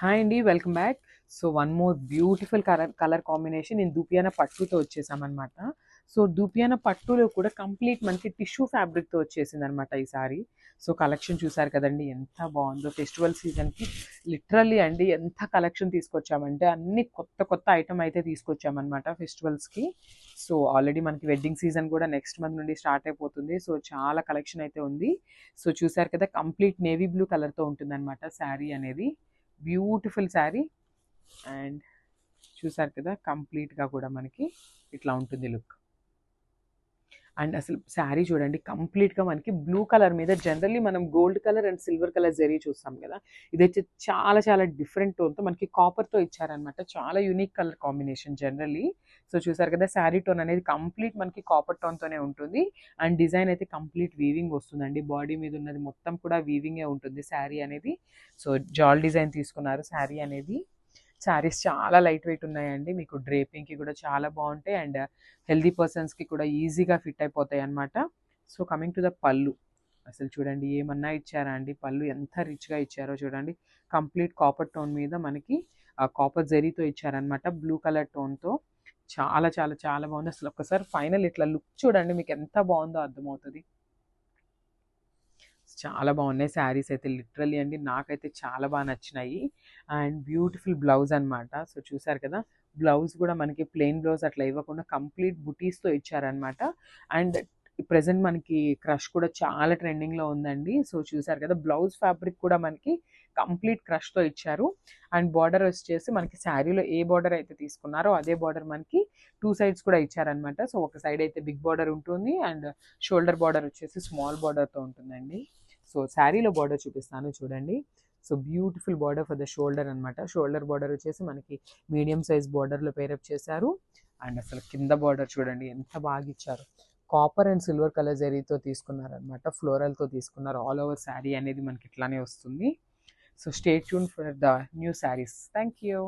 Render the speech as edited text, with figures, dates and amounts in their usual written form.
Hi అండి, welcome back. So one more beautiful colour combination నేను దూపియానా పట్టుతో వచ్చేసామన్నమాట. So దూపియానా పట్టులో కూడా కంప్లీట్ మనకి టిష్యూ ఫ్యాబ్రిక్తో వచ్చేసింది అనమాట ఈ సారీ. సో కలెక్షన్ చూసారు కదండి ఎంత బాగుందో. ఫెస్టివల్ సీజన్కి లిటరల్లీ అండి ఎంత కలెక్షన్ తీసుకొచ్చామంటే అన్ని కొత్త కొత్త ఐటమ్ అయితే తీసుకొచ్చామన్నమాట ఫెస్టివల్స్కి. సో ఆల్రెడీ మనకి వెడ్డింగ్ సీజన్ కూడా నెక్స్ట్ మంత్ నుండి స్టార్ట్ అయిపోతుంది. సో చాలా కలెక్షన్ అయితే ఉంది. సో చూసారు కదా కంప్లీట్ నేవీ బ్లూ కలర్తో ఉంటుందన్నమాట శారీ అనేది. బ్యూటిఫుల్ శారీ. అండ్ చూసారు కదా కంప్లీట్గా కూడా మనకి ఇట్లా ఉంటుంది లుక్. అండ్ అసలు శారీ చూడండి కంప్లీట్గా మనకి బ్లూ కలర్ మీద జనరల్లీ మనం gold colour and silver colour zari చూస్తాం కదా, ఇదైతే చాలా చాలా డిఫరెంట్ టోన్తో మనకి కాపర్తో ఇచ్చారనమాట. చాలా unique colour combination generally. So చూసారు కదా శారీ టోన్ అనేది కంప్లీట్ మనకి కాపర్ టోన్తోనే ఉంటుంది. అండ్ డిజైన్ అయితే కంప్లీట్ వీవింగ్ వస్తుందండి. బాడీ మీద ఉన్నది మొత్తం కూడా వీవింగే ఉంటుంది శారీ అనేది. సో జాల్ డిజైన్ తీసుకున్నారు శారీ అనేది. శారీస్ చాలా లైట్ వెయిట్ ఉన్నాయండి, మీకు డ్రేపింగ్కి కూడా చాలా బాగుంటాయి అండ్ హెల్దీ పర్సన్స్కి కూడా ఈజీగా ఫిట్ అయిపోతాయి అన్నమాట. సో కమింగ్ టు ద పళ్ళు, అసలు చూడండి ఏమన్నా ఇచ్చారా అండి, పళ్ళు ఎంత రిచ్గా ఇచ్చారో చూడండి. కంప్లీట్ కాపర్ టోన్ మీద మనకి కాపర్ జరీతో ఇచ్చారనమాట, బ్లూ కలర్ టోన్తో. చాలా చాలా చాలా బాగుంది. అసలు ఒక్కసారి ఫైనల్ ఇట్లా లుక్ చూడండి, మీకు ఎంత బాగుందో అర్థమవుతుంది. చాలా బాగున్నాయి శారీస్ అయితే లిటరల్లీ అండి, నాకైతే చాలా బాగా నచ్చినాయి. అండ్ బ్యూటిఫుల్ బ్లౌజ్ అనమాట. సో చూసారు కదా బ్లౌజ్ కూడా మనకి ప్లెయిన్ బ్లౌజ్ అట్లా ఇవ్వకుండా కంప్లీట్ బుటీస్తో ఇచ్చారనమాట. అండ్ ప్రజెంట్ మనకి క్రష్ కూడా చాలా ట్రెండింగ్లో ఉందండి. సో చూసారు కదా బ్లౌజ్ ఫ్యాబ్రిక్ కూడా మనకి కంప్లీట్ క్రష్తో ఇచ్చారు. అండ్ బార్డర్ వచ్చేసి మనకి శారీలో ఏ బార్డర్ అయితే తీసుకున్నారో అదే బార్డర్ మనకి టూ సైడ్స్ కూడా ఇచ్చారనమాట. సో ఒక సైడ్ అయితే బిగ్ బార్డర్ ఉంటుంది అండ్ షోల్డర్ బార్డర్ వచ్చేసి స్మాల్ బార్డర్తో ఉంటుందండి. సో శారీలో బార్డర్ చూపిస్తాను చూడండి. So beautiful border for the shoulder అనమాట. షోల్డర్ బార్డర్ వచ్చేసి మనకి మీడియం సైజ్ బార్డర్లో పేరప్ చేశారు. అండ్ అసలు కింద బార్డర్ చూడండి ఎంత బాగా ఇచ్చారు. కాపర్ అండ్ సిల్వర్ కలర్ జరీతో తీసుకున్నారనమాట, ఫ్లోరల్తో తీసుకున్నారు. ఆల్ ఓవర్ శారీ అనేది మనకి ఇట్లానే వస్తుంది. So stay tune for the new saris. Thank you.